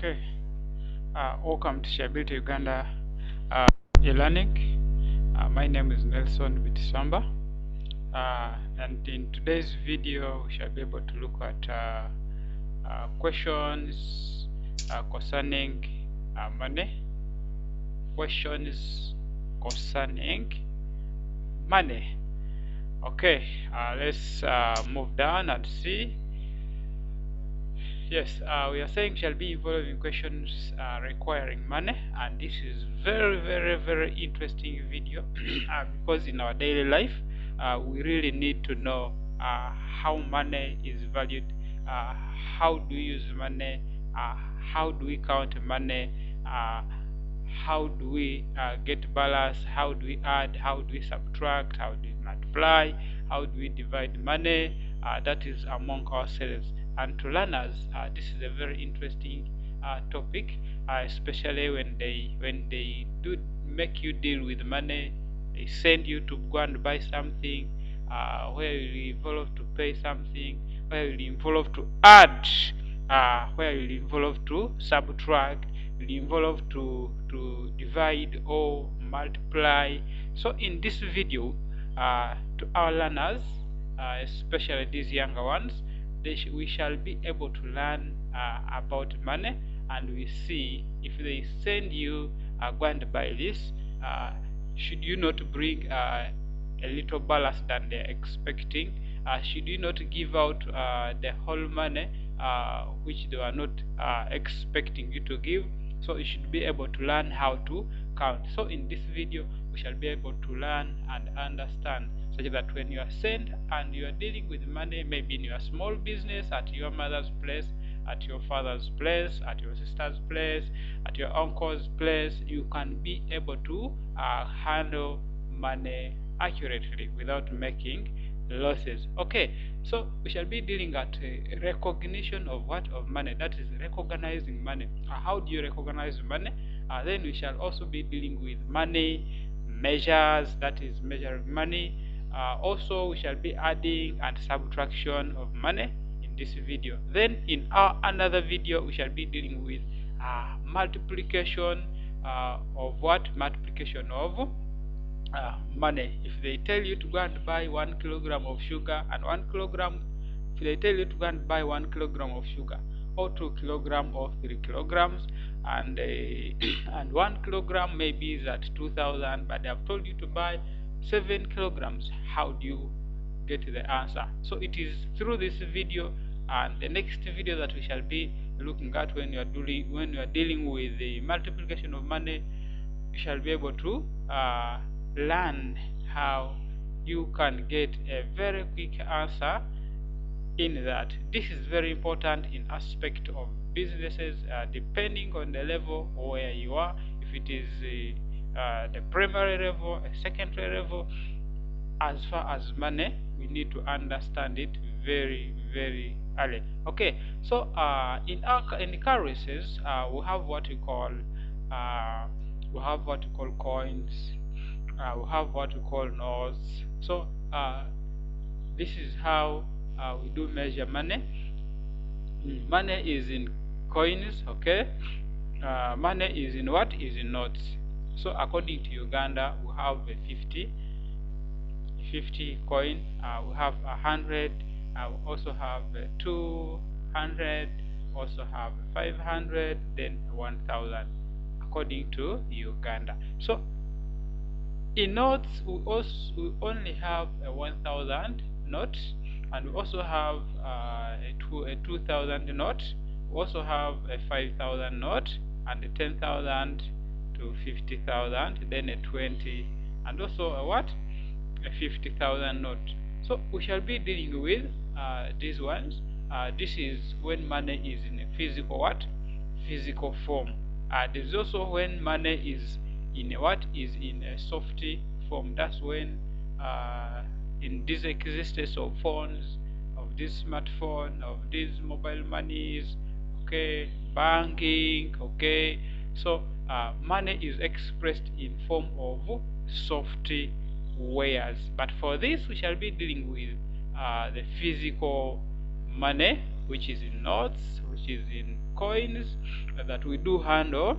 Okay, welcome to Shareability Uganda e-learning. My name is Nelson Bitisamba, and in today's video we shall be able to look at questions concerning money. Questions concerning money. Okay, let's move down and see. Yes, we are saying shall be involving questions requiring money, and this is very interesting video because in our daily life we really need to know how money is valued, how do we use money, how do we count money, how do we get balance, how do we add, how do we subtract, how do we multiply, how do we divide money, that is among ourselves. And to learners, this is a very interesting topic, especially when they do make you deal with money. They send you to go and buy something, where you involve to pay something, where you involve to add, where you involve to subtract, you involve to divide or multiply. So in this video, to our learners, especially these younger ones, we shall be able to learn about money, and we see if they send you go and buy this, should you not bring a little balance than they're expecting, should you not give out the whole money which they were not expecting you to give. So you should be able to learn how to count. So in this video we shall be able to learn and understand, such that when you are sent and you are dealing with money, maybe in your small business, at your mother's place, at your father's place, at your sister's place, at your uncle's place, you can be able to handle money accurately without making losses. Okay, so we shall be dealing at recognition of what? Of money. That is recognizing money. How do you recognize money? Then we shall also be dealing with money measures, that is measuring money. Also we shall be adding and subtraction of money in this video. Then in our another video we shall be dealing with multiplication of what? Multiplication of money. If they tell you to go and buy 1 kilogram of sugar and 1 kilogram, if they tell you to go and buy 1 kilogram of sugar, or 2 kilogram or 3 kilograms, and and 1 kilogram maybe is at 2,000, but they have told you to buy 7 kilograms, how do you get the answer? So it is through this video and the next video that we shall be looking at, when you are dealing with the multiplication of money, you shall be able to learn how you can get a very quick answer in that. This is very important in aspect of businesses, depending on the level where you are. If it is the primary level, a secondary level, as far as money, we need to understand it very early. Okay, so in currencies, we have what we call coins, we have what we call notes. So this is how we do measure money. Money is in coins, okay. Money is in what? Is in notes. So according to Uganda, we have a 50 coin, we have 100, we also have 200, also have 500, then 1,000 according to Uganda. So in notes we only have a 1,000 note, and we also have a 2,000 note. We also have a 5,000 note, and a 10,000 to 50,000, then a 20, and also a what? A 50,000 note. So we shall be dealing with these ones. This is when money is in a physical what? Physical form. This is also when money is in a what? Is in a soft form. That's when in this existence of phones, of this smartphone, of these mobile monies, okay, banking, okay. So money is expressed in form of softwares. But for this we shall be dealing with the physical money, which is in notes, which is in coins that we do handle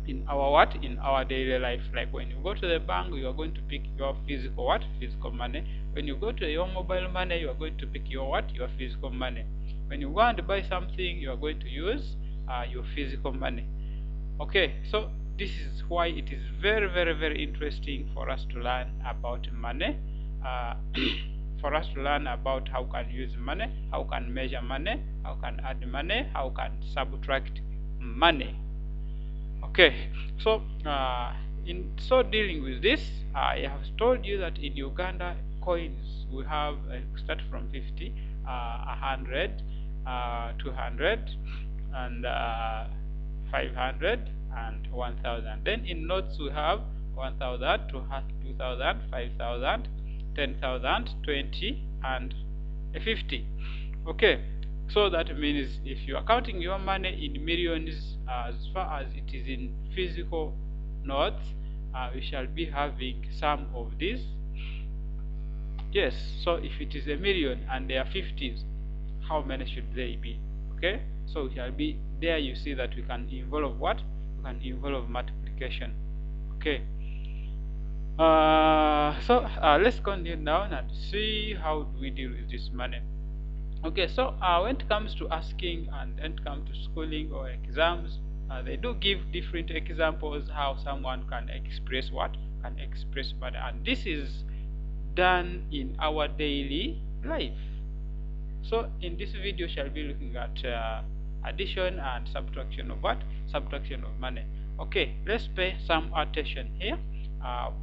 in our daily life. Like when you go to the bank, you are going to pick your physical money. When you go to your mobile money, you are going to pick your physical money. When you go and buy something, you are going to use your physical money. Okay, so this is why it is very, very, very interesting for us to learn about money, for us to learn about how can use money, how can measure money, how can add money, how can subtract money. Okay, so in dealing with this, I have told you that in Uganda coins we have start from 50, 100, 200, and 500 and 1000. Then in notes we have 1000, 2000, 5000, 10,000, 20, and 50. Okay, so that means if you are counting your money in millions, as far as it is in physical notes, we shall be having some of these. Yes, so if it is a million and there are 50s, how many should they be? Okay, so we shall be there. You see that we can involve what? We can involve multiplication. Okay, so let's continue down and see how do we deal with this money. Okay, so when it comes to asking and when it comes to schooling or exams, they do give different examples how someone can express money, and this is done in our daily life. So in this video shall be looking at addition and subtraction of money. Okay, let's pay some attention here,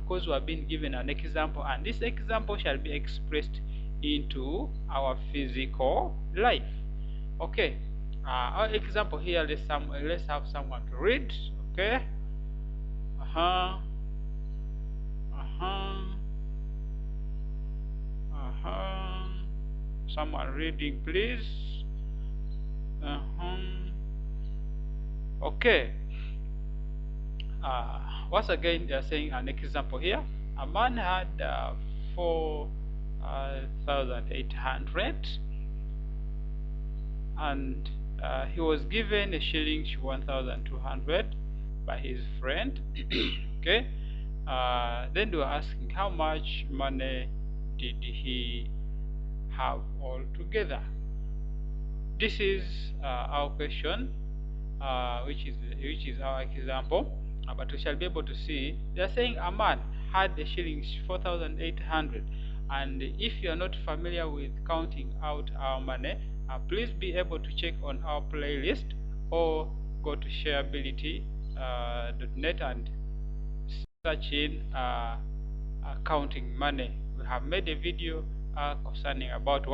because we have been given an example, and this example shall be expressed into our physical life. Okay, our example here, let's have someone to read. Okay, someone reading, please. Okay, once again they are saying an example here. A man had 4,800 and he was given a shilling 1,200 by his friend. Okay, then they were asking how much money did he have altogether. This is our question, which is our example, but we shall be able to see they are saying a man had the shillings 4,800, and if you are not familiar with counting out our money, please be able to check on our playlist or go to shareability.net and search in counting money. We have made a video concerning about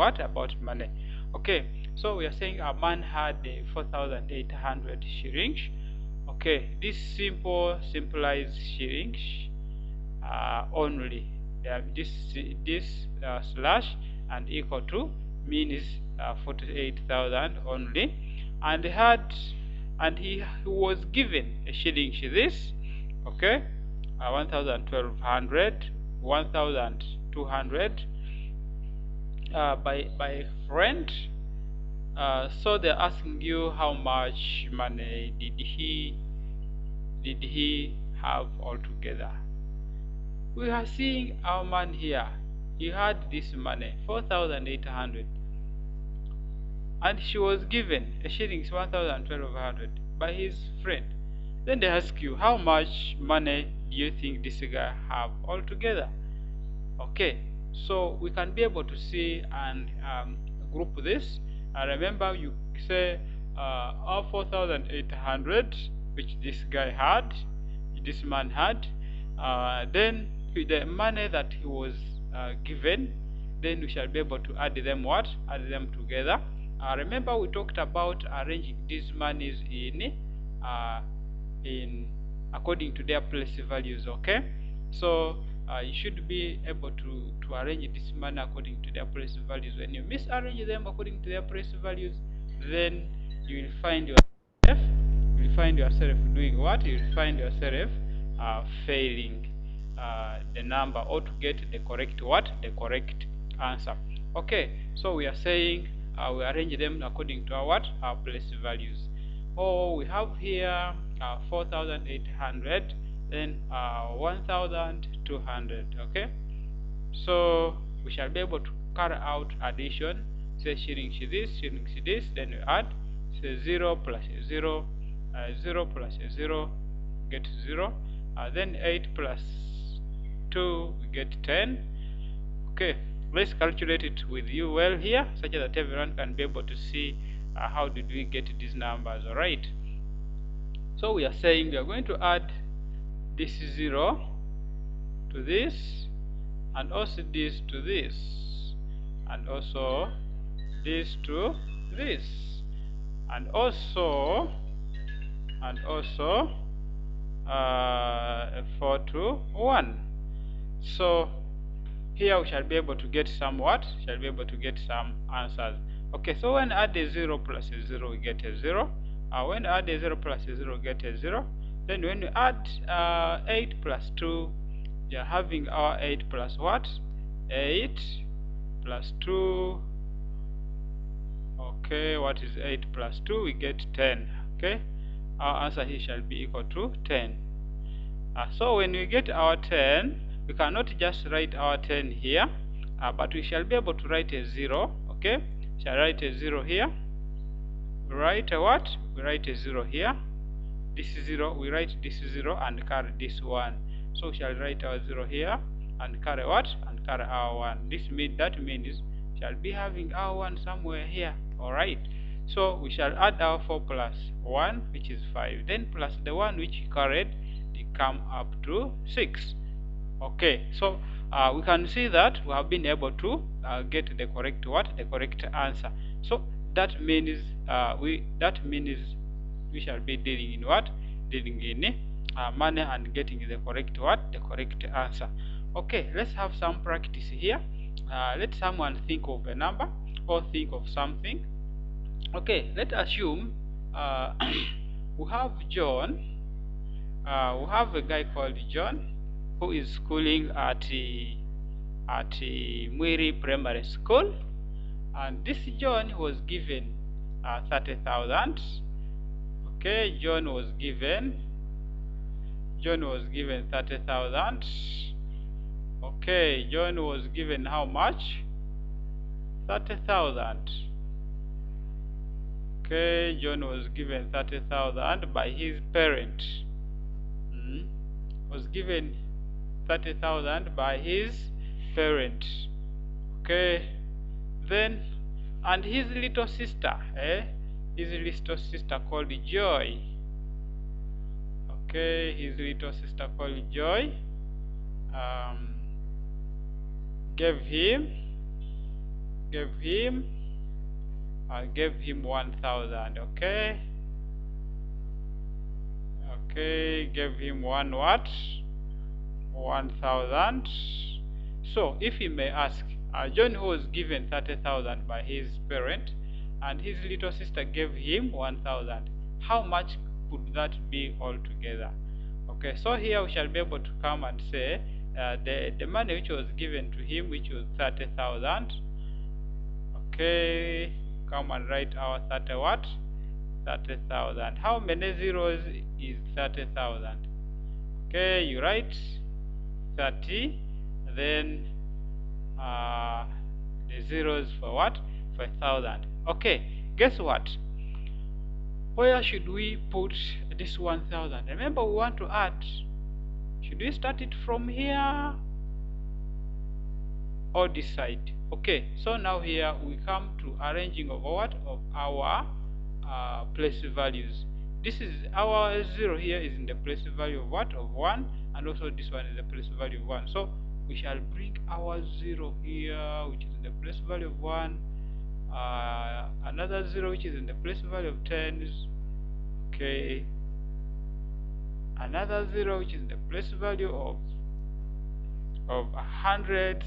money. Okay, so we are saying a man had 4,800 shillings. Okay, this simplifies shillings only. This slash and equal to means 48,000 only, and he was given a shilling this. Okay, 1,200, 1,200 by a friend. So they're asking you how much money did he have altogether. We are seeing our man here. He had this money 4,800, and she was given a shillings 1,200 by his friend. Then they ask you how much money do you think this guy have altogether. Okay, so we can be able to see and group this. Remember, you say 4,800, which this man had, then the money that he was given, then we shall be able to add them together. Remember, we talked about arranging these monies in according to their place values. Okay, so you should be able to arrange this money according to their place values. When you misarrange them according to their place values, then you will find yourself doing what? You will find yourself failing the number, or to get the correct answer. Okay, so we are saying we arrange them according to our place values. Oh, we have here 4,800, then 1,200. Okay, so we shall be able to carry out addition. Say shilling this, then we add, say 0 plus 0, 0 plus 0, get 0, then 8 plus 2, we get 10. Okay, let's calculate it with you well here, such that everyone can be able to see how did we get these numbers. Alright, so we are saying we are going to add this 0 to this, and also this to this, and also this to this, and also 4 to 1. So here we shall be able to get some answers. Okay, so when add a 0 plus a 0, we get a 0. When add a 0 plus a 0, we get a 0. Then when we add 8 plus 2, we are having our 8 plus what? 8 plus 2. Okay, what is 8 plus 2? We get 10. Okay, our answer here shall be equal to 10. So when we get our 10, we cannot just write our 10 here, but we shall be able to write a 0. Okay, we shall write a 0 here. We write a what? We write a 0 here. This is 0, we write this 0 and carry this 1. So we shall write our 0 here and carry what? And carry our 1. That means we shall be having our 1 somewhere here. Alright, so we shall add our 4 plus 1, which is 5, then plus the 1 which we carried, they come up to 6. Okay, so we can see that we have been able to get the correct answer. So that means we shall be dealing in money and getting the correct answer. Okay, let's have some practice here. Let someone think of a number or think of something. Okay, let's assume we have John. We have a guy called John who is schooling at Mwiri Primary School, and this John was given 30,000. Okay, John was given 30,000. Okay, John was given how much? 30,000. Okay, John was given 30,000 by his parent. Was given 30,000 by his parent. Okay, then and his little sister, his little sister called Joy. Okay, his little sister called Joy gave him 1,000. Okay, gave him 1,000. So if you may ask, John who was given 30,000 by his parent and his little sister gave him 1,000, how much could that be altogether? Okay, so here we shall be able to come and say the money which was given to him, which was 30,000. Okay, come and write our 30,000. How many zeros is 30,000? Okay, you write 30, then the zeros for what? For 1,000. Okay, guess what? Where should we put this 1,000? Remember, we want to add. Should we start it from here or this side? Okay, so now here we come to arranging of what? Of our place values. This is our 0 here is in the place value of what? Of 1, and also this one is the place value of 1. So we shall bring our 0 here, which is in the place value of 1, another 0 which is in the place value of 10. Okay, another 0 which is in the place value of 100.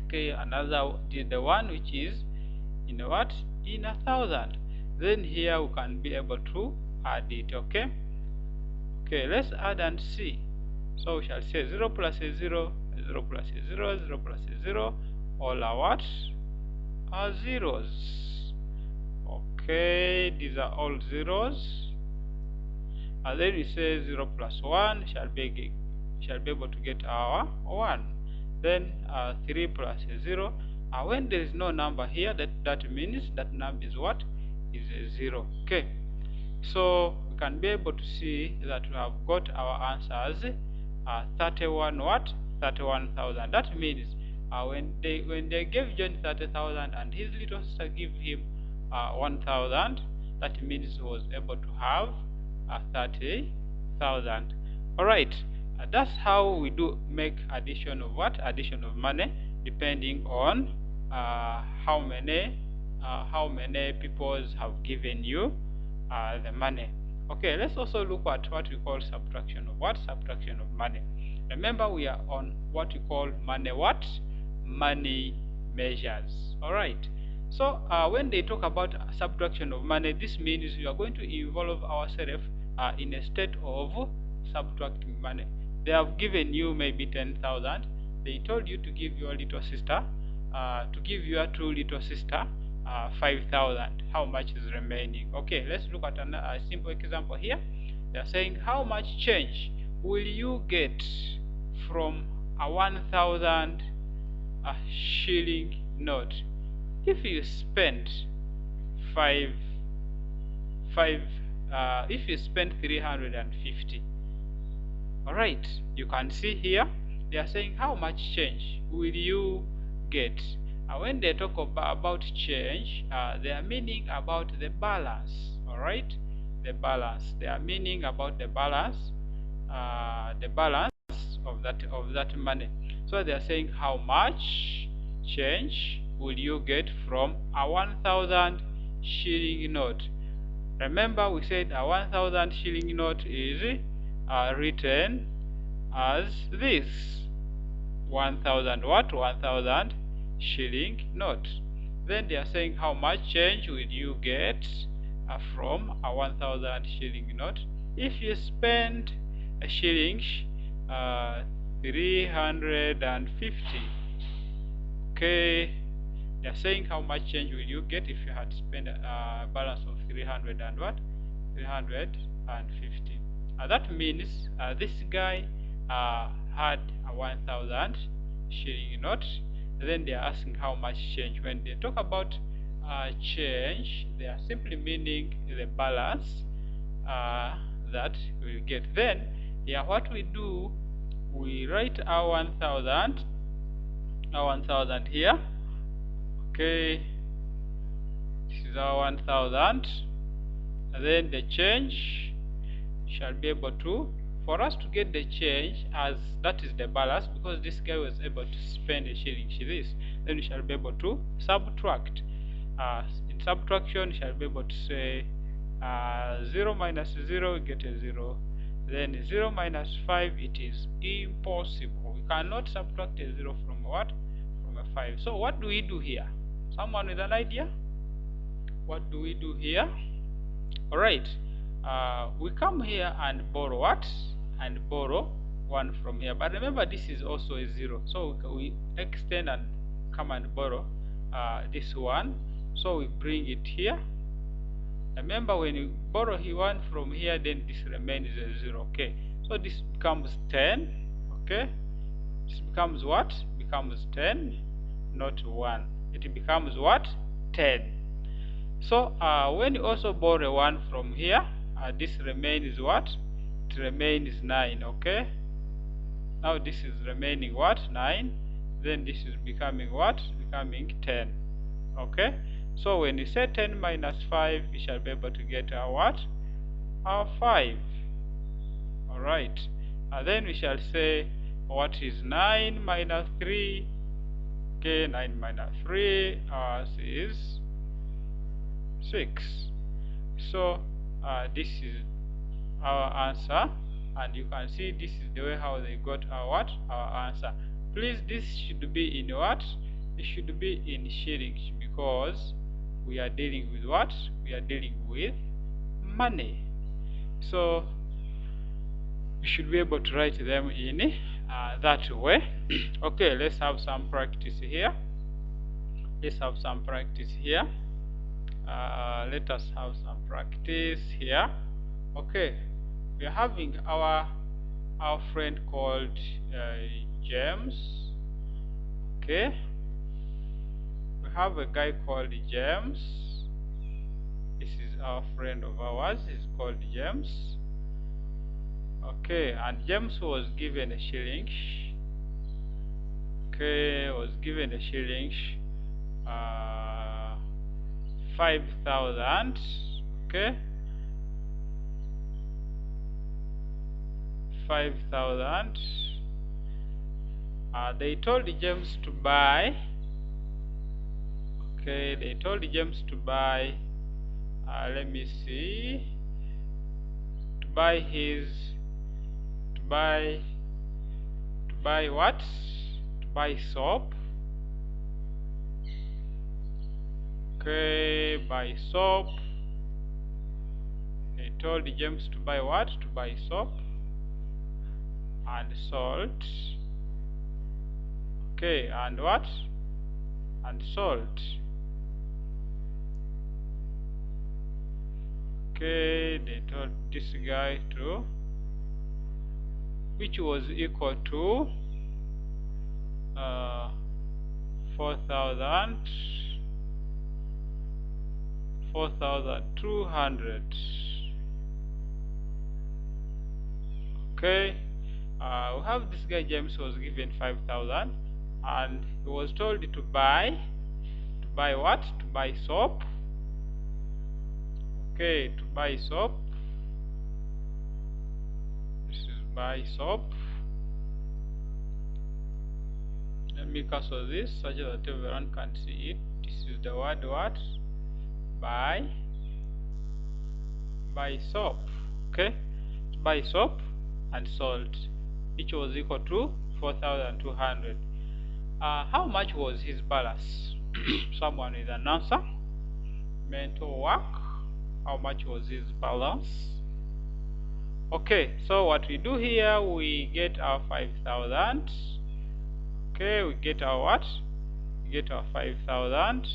Okay, another the one which is in what? In 1,000. Then here we can be able to add it. Okay, let's add and see. So we shall say 0 plus a 0, 0 plus a 0, 0 plus a 0, all are what? Are zeros. Okay, these are all zeros. And then we say 0 plus 1 shall be able to get our 1. Then 3 plus 0. When there is no number here, that means that number is what? Is a 0. Okay. So we can be able to see that we have got our answers 31 what? 31,000. That means when they gave John 30,000 and his little sister gave him 1,000, that means he was able to have 30,000. Alright, that's how we do make addition of what? Addition of money, depending on how many people have given you the money. Okay, let's also look at what we call subtraction of what? Subtraction of money. Remember, we are on what we call money what? Money measures. Alright, so when they talk about subtraction of money, this means we are going to involve ourselves in a state of subtracting money. They have given you maybe 10,000. They told you to give your little sister, to give your true little sister 5,000. How much is remaining? Okay, let's look at a simple example here. They are saying, how much change will you get from a 1,000 shilling note if you spend if you spend 350? Alright, you can see here they are saying how much change will you get. When they talk about change, they are meaning about the balance. Alright, the balance. They are meaning about the balance of that money. So they are saying how much change will you get from a 1,000 shilling note. Remember, we said a 1,000 shilling note is written as this: 1,000 what? 1,000 shilling note. Then they are saying how much change will you get from a 1,000 shilling note if you spend a shilling 350. Okay, they are saying how much change will you get if you had spent a balance of 300 and what? 350. That means this guy had a 1,000 shilling note. Then they are asking how much change. When they talk about change, they are simply meaning the balance that we get. Then here what we do, we write our 1,000 here. Okay, this is our 1,000, and then the change shall be able to, for us to get the change, as that is the balance, because this guy was able to spend a shilling this, then we shall be able to subtract. In subtraction, we shall be able to say 0 minus 0, we get a 0. Then 0 minus 5, it is impossible. We cannot subtract a 0 from what? From a 5. So what do we do here? Someone with an idea? What do we do here? Alright, we come here and borrow what? And borrow 1 from here. But remember, this is also a 0. So we extend and come and borrow this 1. So we bring it here. Remember, when you borrow 1 from here, then this remains a 0. Okay, so this becomes 10. Okay, this becomes what? Becomes 10, not 1. It becomes what? 10. So when you also borrow 1 from here, this remains what? It remains 9. Okay, now this is remaining what? 9. Then this is becoming what? Becoming 10. Okay, so when you say 10 minus 5, we shall be able to get our what? Our 5. Alright, then we shall say what is 9 minus 3? Okay, 9 minus 3 is 6. So this is our answer, and you can see this is the way how they got our what? Our answer. Please, this should be in what? It should be in shillings, because we are dealing with what? We are dealing with money. So you should be able to write them in that way. Okay, let's have some practice here. Let's have some practice here. let us have some practice here. Okay, we are having our friend called James. Okay, we have a guy called James. This is our friend of ours. He's called James. Okay, and James was given a shilling. Okay, was given a shilling. 5,000. Okay, 5,000. They told James to buy. Okay, they told James to buy. Let me see. To buy what? To buy soap. Okay, buy soap. They told James to buy what? To buy soap and salt. Okay, and what? And salt. Okay, they told this guy to, which was equal to 4,200. Okay, we have this guy James was given 5,000, and he was told to buy what? To buy soap. Okay, to buy soap. This is buy soap. Let me cancel this such that everyone can see it. This is the word what? Buy soap. Okay, to buy soap and salt, which was equal to 4,200. How much was his balance? Someone with an answer? Mental work. How much was his balance? Okay, so what we do here, we get our 5,000. Okay, we get our what? We get our 5,000.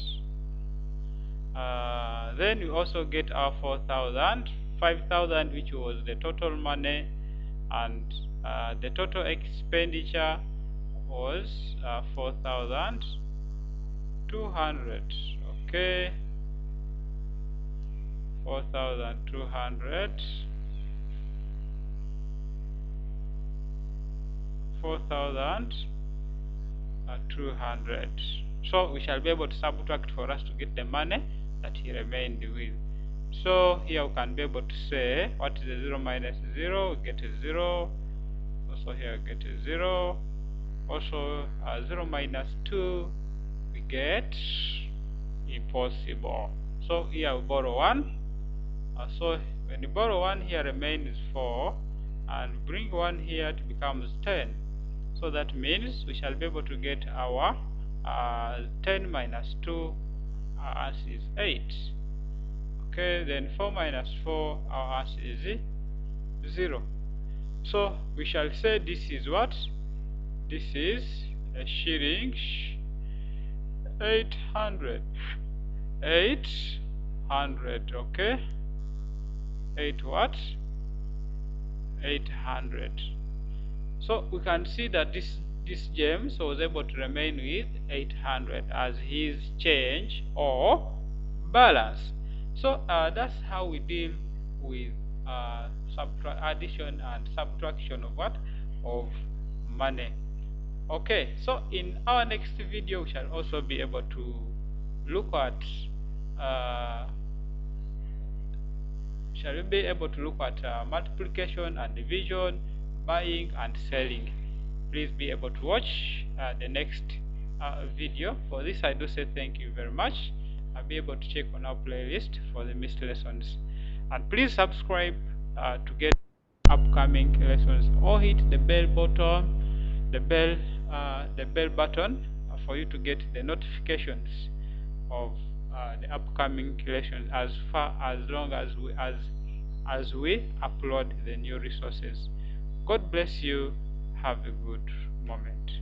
Then we also get our 4,000. 5,000, which was the total money, and the total expenditure was 4,200. Okay, 4,200. 4,200. So we shall be able to subtract for us to get the money that he remained with. So here we can be able to say, what is a 0 minus 0? We get a 0. Also here we get a 0. Also 0 minus 2, we get impossible. So here we borrow 1. So when you borrow 1, here remains 4, and bring 1 here, it becomes 10. So that means we shall be able to get our 10 minus 2, our answer is 8. Okay, then 4 minus 4, our answer is 0. So we shall say this is what? This is a shilling 800. 800, okay? 8 what? 800. So we can see that this James was able to remain with 800 as his change or balance. So that's how we deal with addition and subtraction of what? Of money. Okay, so in our next video we shall also be able to look at multiplication and division, buying and selling. Please be able to watch the next video. For this I do say thank you very much. I'll be able to check on our playlist for the missed lessons, and please subscribe to get upcoming lessons, or hit the bell button, the bell button for you to get the notifications of the upcoming lessons as long as we upload the new resources. God bless you. Have a good moment.